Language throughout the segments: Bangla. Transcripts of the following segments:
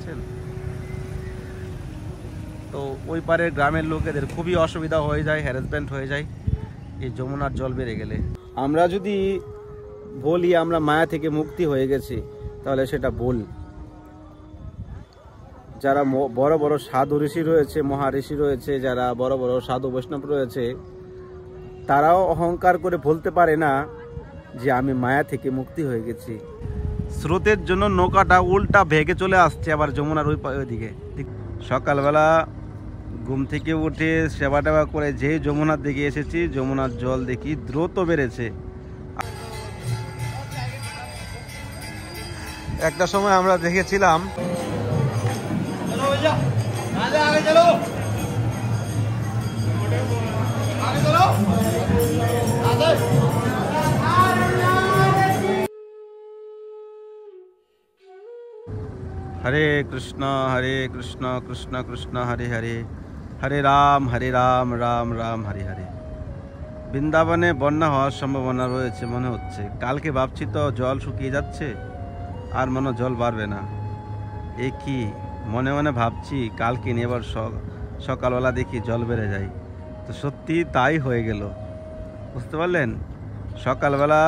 পাচ্ছেন? তো ওই পারে গ্রামের লোকেদের খুবই অসুবিধা হয়ে যায়, হ্যারাসমেন্ট হয়ে যায় এই যমুনার জল বেড়ে গেলে। আমরা যদি বলি আমরা মায়া থেকে মুক্তি হয়ে গেছি, তাহলে সেটা ভুল। যারা বড় বড় সাধু ঋষি রয়েছে, মহাঋষি রয়েছে, যারা বড় বড় সাধু বৈষ্ণব রয়েছে, তারাও অহংকার করে বলতে পারে না যে আমি মায়া থেকে মুক্তি হয়ে গেছি। স্রোতের জন্য নৌকাটা উল্টা ভেগে চলে আসছে আবার যমুনার ওইদিকে। সকালবেলা ঘুম থেকে উঠে সেবা টেবা করে যেই যমুনার দিকে এসেছি, যমুনার জল দেখি দ্রুত বেড়েছে। একটা সময় আমরা দেখেছিলাম হরে কৃষ্ণ কৃষ্ণ কৃষ্ণ হরে হরে, হরে রাম রাম রাম হরে হরে। বৃন্দাবনে বন্যা হওয়ার সম্ভাবনা রয়েছে মনে হচ্ছে। কালকে ভাবছি তো জল শুকিয়ে যাচ্ছে, আর মনে জল বাড়বে না। এ কি মনে মনে ভাবছি, কালকে নিয়ে এবার সকালবেলা দেখি জল বেড়ে যায়। তো সত্যি তাই হয়ে গেল, বুঝতে পারলেন? সকালবেলা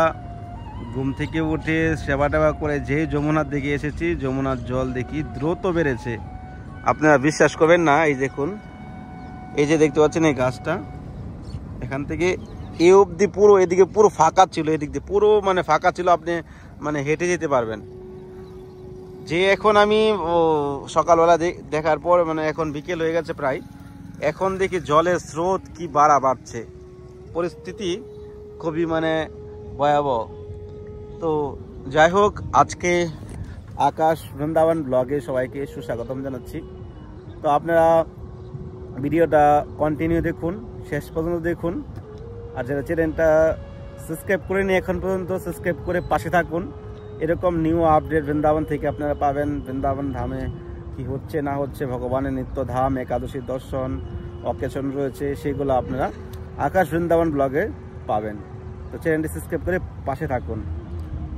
ঘুম থেকে উঠে সেবা টেবা করে যেই যমুনার দিকে এসেছি, যমুনার জল দেখি দ্রুত বেড়েছে। আপনারা বিশ্বাস করবেন না, এই দেখুন, এই যে দেখতে পাচ্ছেন এই গাছটা, এখান থেকে এই অবধি পুরো এদিকে পুরো ফাঁকা ছিল, এদিক দিয়ে পুরো মানে ফাঁকা ছিল, আপনি মানে হেঁটে যেতে পারবেন। যে এখন আমি সকালবেলা দেখার পর মানে এখন বিকেল হয়ে গেছে প্রায়, এখন দেখি জলের স্রোত কি বাড়ছে, পরিস্থিতি খুবই মানে ভয়াবহ। তো যাই হোক, আজকে আকাশ বৃন্দাবন ব্লগে সবাইকে সুস্বাগতম জানাচ্ছি। তো আপনারা ভিডিওটা কন্টিনিউ দেখুন, শেষ পর্যন্ত দেখুন। আর যারা চ্যানেলটা সাবস্ক্রাইব করেনি এখন পর্যন্ত, সাবস্ক্রাইব করে পাশে থাকুন। এরকম নিউ আপডেট বৃন্দাবন থেকে আপনারা পাবেন। বৃন্দাবন ধামে কি হচ্ছে না হচ্ছে, ভগবানের নিত্য ধাম, একাদশী দর্শন, অকেশন রয়েছে, সেগুলো আপনারা আকাশ বৃন্দাবন ব্লগে পাবেন। তো চ্যানেলটি সাবস্ক্রাইব করে পাশে থাকুন,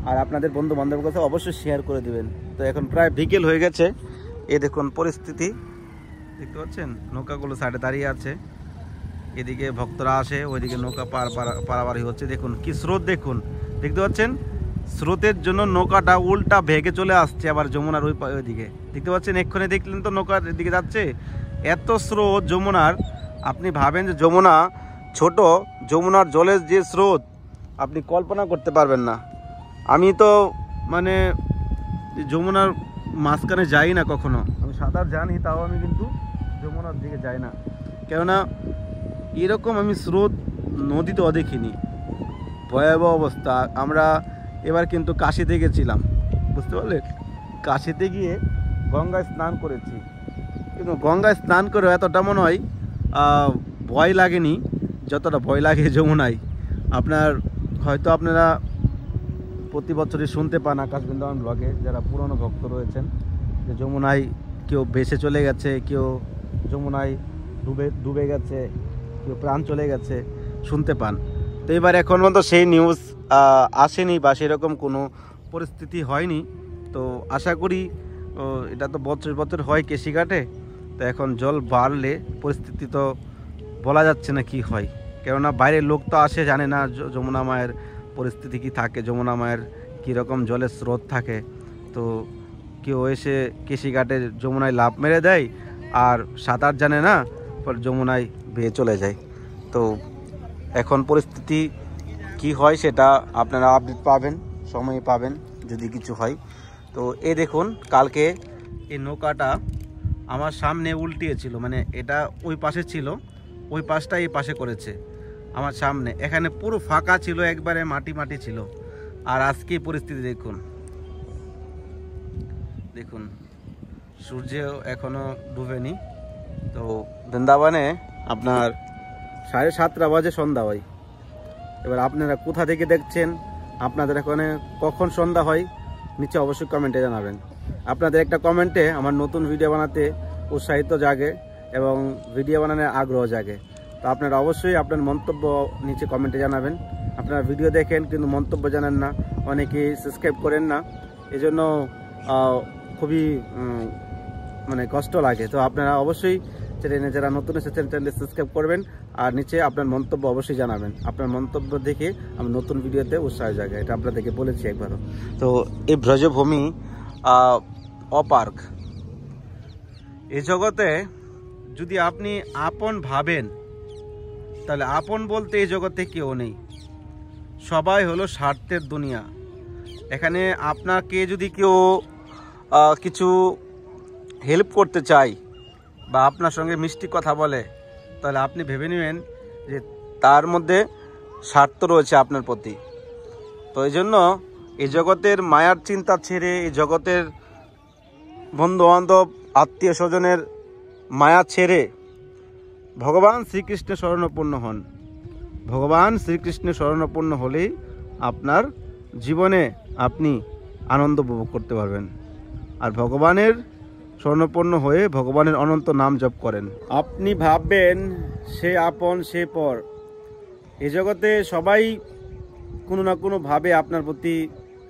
আর আপনাদের বন্ধু বান্ধবের কাছে অবশ্যই শেয়ার করে দিবেন। তো এখন প্রায় বিকেল হয়ে গেছে, এই দেখুন পরিস্থিতি দেখতে পাচ্ছেন, নৌকাগুলো সাইডে দাঁড়িয়ে আছে, এদিকে ভক্তরা আসে, ওইদিকে নৌকা পারাপারি হচ্ছে। দেখুন কি স্রোত, দেখুন দেখতে পাচ্ছেন, স্রোতের জন্য নৌকাটা উল্টা ভেগে চলে আসছে আবার যমুনার ওইদিকে। দেখতে পাচ্ছেন, এক্ষুনি দেখলেন তো নৌকার দিকে যাচ্ছে, এত স্রোত যমুনার। আপনি ভাবেন যে যমুনা ছোট, যমুনার জলের যে স্রোত আপনি কল্পনা করতে পারবেন না। আমি তো মানে যমুনার মাঝখানে যাই না কখনো, আমি সাঁতার জানি, তাও আমি কিন্তু যমুনার দিকে যাই না, কেননা এরকম আমি স্রোত নদীতেও দেখিনি। ভয়াবহ অবস্থা। আমরা এবার কিন্তু কাশিতে গেছিলাম, বুঝতে পারলেন? কাশিতে গিয়ে গঙ্গায় স্নান করেছি, কিন্তু গঙ্গায় স্নান করে এতটা মনে হয় ভয় লাগেনি যতটা ভয় লাগে যমুনায়। হয়তো আপনারা প্রতি বছরই শুনতে পান আকাশ বৃন্দাবন ব্লগে, যারা পুরনো ভক্ত রয়েছেন, যে যমুনায় কেউ ভেসে চলে গেছে, কেউ যমুনায় ডুবে গেছে, কেউ প্রাণ চলে গেছে, শুনতে পান। তো এবার এখন পর্যন্ত সেই নিউজ আসেনি বা সেরকম কোনো পরিস্থিতি হয়নি। তো আশা করি এটা তো বছর বছর হয় কেশিঘাটে, তো এখন জল বাড়লে পরিস্থিতি তো বলা যাচ্ছে না কি হয়, কেননা বাইরের লোক তো আসে, জানে না যমুনা মায়ের পরিস্থিতি কি থাকে, যমুনা মায়ের কীরকম জলের স্রোত থাকে। তো কেউ এসে কেশিঘাটে যমুনায় লাফ মেরে দেয়, আর সাঁতার জানে না, পর যমুনায় বেয়ে চলে যায়। তো এখন পরিস্থিতি কি হয় সেটা আপনারা আপডেট পাবেন, সময় পাবেন যদি কিছু হয়। তো এই দেখুন, কালকে এই নৌকাটা আমার সামনে উল্টিয়েছিল, মানে এটা ওই পাশে ছিল, ওই পাশটা এই পাশে করেছে আমার সামনে। এখানে পুরো ফাঁকা ছিল, একবারে মাটি মাটি ছিল। আর আজকে পরিস্থিতি দেখুন, দেখুন সূর্য এখনো ডুবেনি। তো বৃন্দাবনে আপনার 7:30 বাজে সন্ধ্যা হয়। এবার আপনারা কোথা থেকে দেখছেন, আপনাদের এখানে কখন সন্ধ্যা হয়, নিচে অবশ্যই কমেন্টে জানাবেন। আপনাদের একটা কমেন্টে আমার নতুন ভিডিও বানাতে উৎসাহিত জাগে এবং ভিডিও বানানোর আগ্রহ জাগে। তো আপনারা অবশ্যই আপনার মন্তব্য নিচে কমেন্টে জানাবেন। আপনারা ভিডিও দেখেন কিন্তু মন্তব্য জানান না, অনেকেই সাবস্ক্রাইব করেন না, এজন্য খুবই মানে কষ্ট লাগে। তো আপনারা অবশ্যই চ্যানেলে যারা নতুন এসেছেন চ্যানেলটি সাবস্ক্রাইব করবেন আর নিচে আপনার মন্তব্য অবশ্যই জানাবেন। আপনার মন্তব্য দেখে আমি নতুন ভিডিওতে উৎসাহ জাগে, এটা আপনাদেরকে বলেছি একবারও। তো এই ব্রজভূমি অপার্ক, এই জগতে যদি আপনি আপন ভাবেন তাহলে আপন বলতে এই জগতে কেউ নেই, সবাই হলো স্বার্থের দুনিয়া। এখানে আপনাকে যদি কেউ কিছু হেল্প করতে চায় বা আপনার সঙ্গে মিষ্টি কথা বলে তাহলে আপনি ভেবে নেবেন যে তার মধ্যে স্বার্থ রয়েছে আপনার প্রতি। তো এই জন্য এই জগতের মায়ার চিন্তা ছেড়ে, এই জগতের বন্ধু বান্ধব আত্মীয় স্বজনের মায়া ছেড়ে ভগবান শ্রীকৃষ্ণের শরণাপন্ন হন। ভগবান শ্রীকৃষ্ণের শরণাপন্ন হলেই আপনার জীবনে আপনি আনন্দ উপভোগ করতে পারবেন। আর ভগবানের শরণাপন্ন হয়ে ভগবানের অনন্ত নাম জপ করেন। আপনি ভাববেন সে আপন সে পর, এ জগতে সবাই কোনো না কোনো ভাবে আপনার প্রতি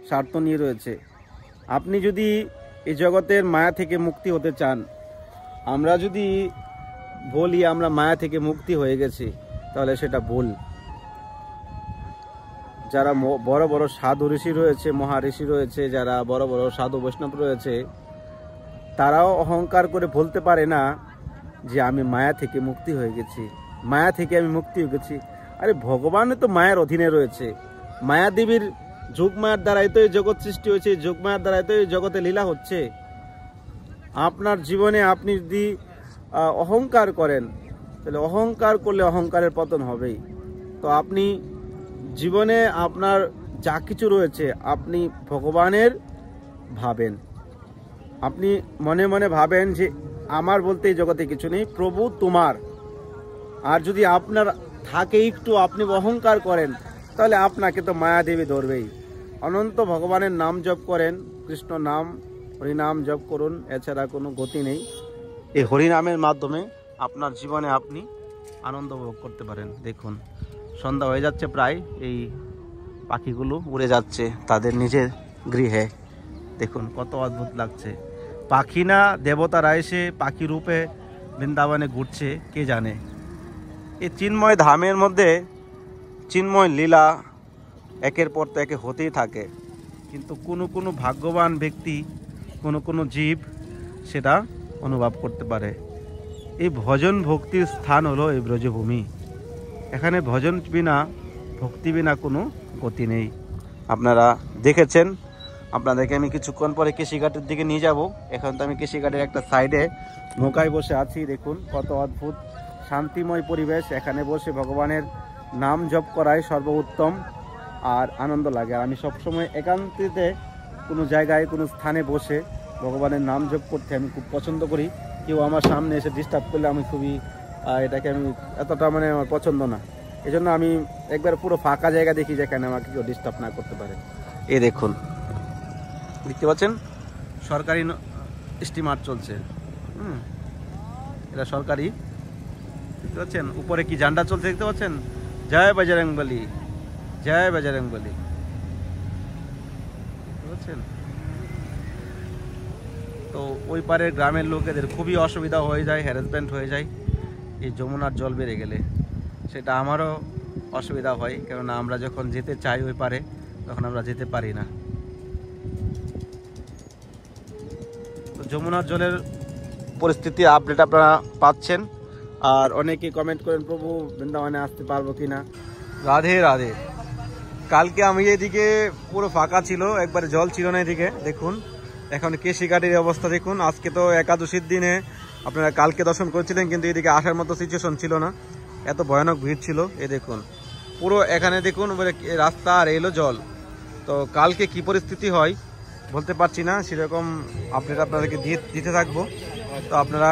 স্বার্থ নিয়ে রয়েছে। আপনি যদি এই জগতের মায়া থেকে মুক্তি হতে চান, আমরা যদি বলি আমরা মায়া থেকে মুক্তি হয়ে গেছি তাহলে সেটা ভুল। যারা বড় বড় সাধু ঋষি রয়েছে, মহা ঋষি রয়েছে, যারা বড় বড় সাধু বৈষ্ণব রয়েছে, তারাও অহংকার করে বলতে পারে না যে আমি মায়া থেকে মুক্তি হয়ে গেছি, মায়া থেকে আমি মুক্তি হয়ে গেছি। আরে ভগবানও তো মায়ার অধীনে রয়েছে। মায়া দেবীর যোগমায়ার দ্বারাই তো এই জগৎ সৃষ্টি হয়েছে, যোগমায়ার দ্বারাই তো এই জগতে লীলা হচ্ছে। আপনার জীবনে আপনি যদি অহংকার করেন তাহলে অহংকার করলে অহংকারের পতন হবেই। তো আপনি জীবনে আপনার যা কিছু রয়েছে আপনি ভগবানের ভাবেন, আপনি মনে মনে ভাবেন যে আমার বলতে এই জগতে কিছু নেই, প্রভু তোমার। আর যদি আপনার থাকে একটু আপনি অহংকার করেন তাহলে আপনাকে তো মায়া দেবী ধরবেই। অনন্ত ভগবানের নাম জপ করেন, কৃষ্ণ নাম হরিনাম জপ করুন, এছাড়া কোনো গতি নেই। এই হরিনামের মাধ্যমে আপনার জীবনে আপনি আনন্দ উপভোগ করতে পারেন। দেখুন সন্ধ্যা হয়ে যাচ্ছে প্রায়, এই পাখিগুলো উড়ে যাচ্ছে তাদের নিজের গৃহে। দেখুন কত অদ্ভুত লাগছে। পাখি না দেবতারা এসে পাখি রূপে বৃন্দাবনে ঘুরছে কে জানে। এই চিন্ময় ধামের মধ্যে চিন্ময় লীলা একের পর তো একে হতেই থাকে, কিন্তু কোনো ভাগ্যবান ব্যক্তি, কোনো জীব সেটা অনুভব করতে পারে। এই ভজন ভক্তির স্থান হলো এই ব্রজভূমি। এখানে ভজন বিনা, ভক্তি বিনা কোনো গতি নেই। আপনারা দেখেছেন, আপনাদেরকে আমি কিছুক্ষণ পরে কেশিঘাটের দিকে নিয়ে যাব। এখন তো আমি কেশিঘাটের একটা সাইডে নৌকায় বসে আছি। দেখুন কত অদ্ভুত শান্তিময় পরিবেশ। এখানে বসে ভগবানের নাম জপ করাই সর্বোত্তম আর আনন্দ লাগে। আর আমি সবসময় একান্তিতে কোনো জায়গায় কোনো স্থানে বসে ভগবানের নাম জপ করতে আমি খুব পছন্দ করি। কেউ আমার সামনে এসে ডিস্টার্ব করলে আমি খুবই এটাকে আমি এতটা মানে আমার পছন্দ না। এই জন্য আমি একবার পুরো ফাঁকা জায়গা দেখি যেখানে আমাকে কেউ ডিস্টার্ব না করতে পারে। এই দেখুন দেখতে পাচ্ছেন সরকারি স্টিমার চলছে। এটা সরকারি, দেখতে পাচ্ছেন উপরে কি ঝান্ডা চলছে দেখতে পাচ্ছেন, জয় বজরংবলী, জয় বজরংবলী, দেখতে পাচ্ছেন। তো ওই পারের গ্রামের লোকেদের খুবই অসুবিধা হয়ে যায়, হ্যারাসমেন্ট হয়ে যায় এই যমুনার জল বেড়ে গেলে। সেটা আমারও অসুবিধা হয়, কেননা আমরা যখন যেতে চাই ওই পারে তখন আমরা যেতে পারি না। তো যমুনার জলের পরিস্থিতি আপডেট আপনারা পাচ্ছেন। আর অনেকে কমেন্ট করেন প্রভু বৃন্দাবনে আসতে পারবো কিনা। রাধে রাধে। কালকে আমি এদিকে পুরো ফাঁকা ছিল, একবারে জল ছিল না এদিকে। দেখুন এখন কেশিঘাটের অবস্থা দেখুন। আজকে তো একাদশীর দিনে আপনারা কালকে দর্শন করেছিলেন, কিন্তু এদিকে আসার মতো সিচুয়েশন ছিল না, এত ভয়ানক ভিড় ছিল। এ দেখুন পুরো এখানে দেখুন রাস্তা আর এলো জল। তো কালকে কি পরিস্থিতি হয় বলতে পারছি না, সেরকম আপডেট আপনাদেরকে দিতে থাকবো। তো আপনারা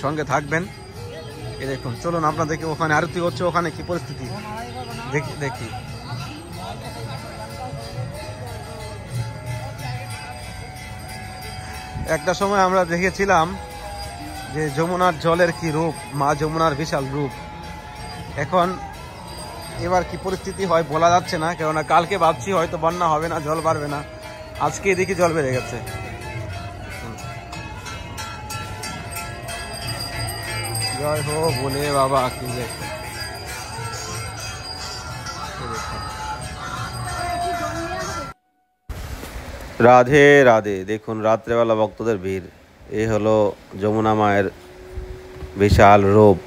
সঙ্গে থাকবেন। এ দেখুন চলুন আপনাদেরকে ওখানে আরতি হচ্ছে, ওখানে কি পরিস্থিতি দেখি। একটা সময় আমরা দেখেছিলাম যে যমুনার জলের কি রূপ, মা যমুনার বিশাল রূপ। এখন এবার কি পরিস্থিতি হয় বলা যাচ্ছে না, কেননা কালকে ভাবছি হয়তো বন্যা হবে না, জল বাড়বে না, আজকে এদিকে জল বেড়ে গেছে। जय हो भोले बाबा की जय। রাধে রাধে। দেখুন রাত্রেবেলা ভক্তদের ভিড়। এই হলো যমুনা মায়ের বিশাল রূপ।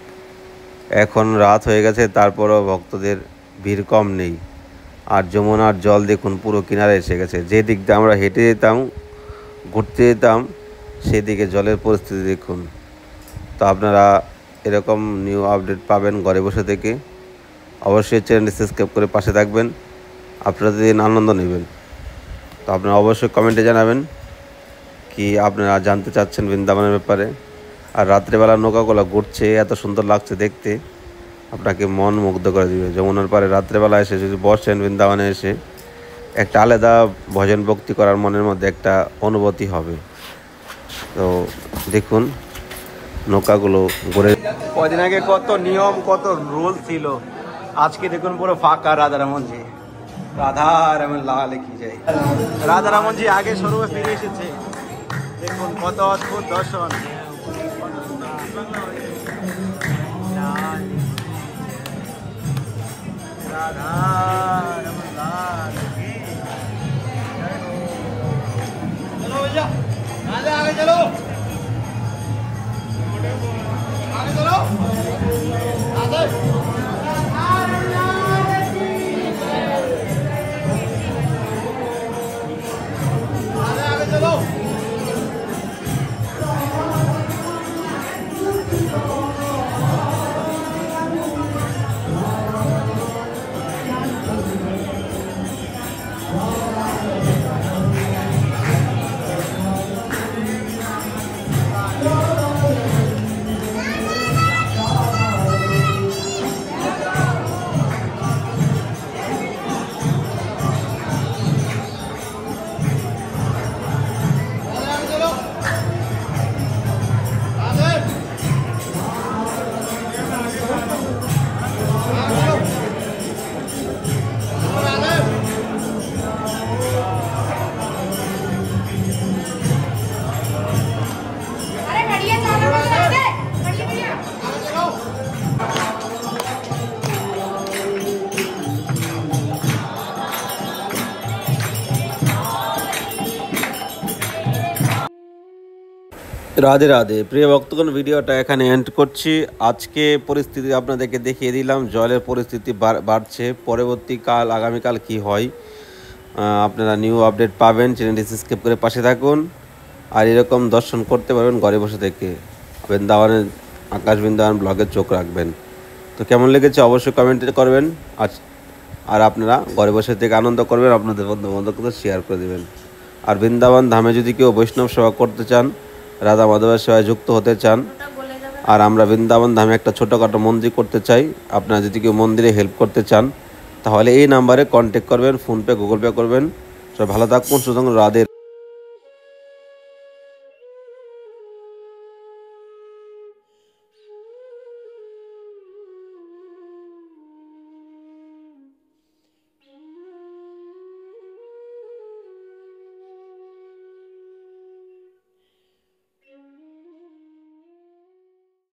এখন রাত হয়ে গেছে, তারপরও ভক্তদের ভিড় কম নেই। আর যমুনার জল দেখুন পুরো কিনারে এসে গেছে। যে দিক দিয়ে আমরা হেঁটে যেতাম, ঘুরতে যেতাম, সেদিকে জলের পরিস্থিতি দেখুন। তো আপনারা এরকম নিউ আপডেট পাবেন ঘরে বসে থেকে। অবশ্যই চ্যানেলটি সাবস্ক্রাইব করে পাশে থাকবেন, আপনারা দিন আনন্দ নেবেন। তো আপনারা অবশ্যই কমেন্টে জানাবেন কি আপনারা জানতে চাচ্ছেন বৃন্দাবনের ব্যাপারে। আর রাত্রেবেলা নৌকাগুলো ঘুরছে, এত সুন্দর লাগছে দেখতে, আপনাকে মন মুগ্ধ করে দিবে। যমুনার পারে রাত্রেবেলা এসে যদি বসেন বৃন্দাবনে এসে, একটা আলাদা ভজন ভক্তি করার মনের মধ্যে একটা অনুভূতি হবে। তো দেখুন নৌকাগুলো ঘুরে। কদিন আগে কত নিয়ম কত রুল ছিল, আজকে দেখুন পুরো ফাঁকা রাধারামনজি। রাধারামন লাল কি যায়। রাধারামনজি আগে স্বরূপে ফিরে এসেছে। দেখুন কত অদ্ভুত দর্শন। রাধারামন লাল কি চলো भैया आगे आगे चलो आगे चलो आगे आगे चलो। রাধে রাধে। প্রিয় ভক্তগণ, ভিডিওটা এখানে এন্ড করছি। আজকে পরিস্থিতি আপনাদেরকে দেখিয়ে দিলাম, জলের পরিস্থিতি বাড়ছে। পরবর্তীকাল আগামীকাল কি হয় আপনারা নিউ আপডেট পাবেন। চ্যানেলটি সাবস্ক্রাইব করে পাশে থাকুন। আর এরকম দর্শন করতে পারবেন ঘরে বসে থেকে। বৃন্দাবনের আকাশ বৃন্দাবন ব্লগে চোখ রাখবেন। তো কেমন লেগেছে অবশ্যই কমেন্টে করবেন। আর আপনারা ঘরে বসে থেকে আনন্দ করবেন, আপনাদের বন্ধু বান্ধবকে শেয়ার করে দেবেন। আর বৃন্দাবন ধামে যদি কেউ বৈষ্ণব সেবা করতে চান, রাধা মাধবের সেবায় যুক্ত হতে চান, আর আমরা বৃন্দাবন ধামে একটা ছোটোখাটো মন্দির করতে চাই, আপনারা যদি কেউ মন্দিরে হেল্প করতে চান, তাহলে এই নাম্বারে কন্ট্যাক্ট করবেন, ফোনপে গুগল পে করবেন। সবাই ভালো থাকুন, সুতরাং রাধে।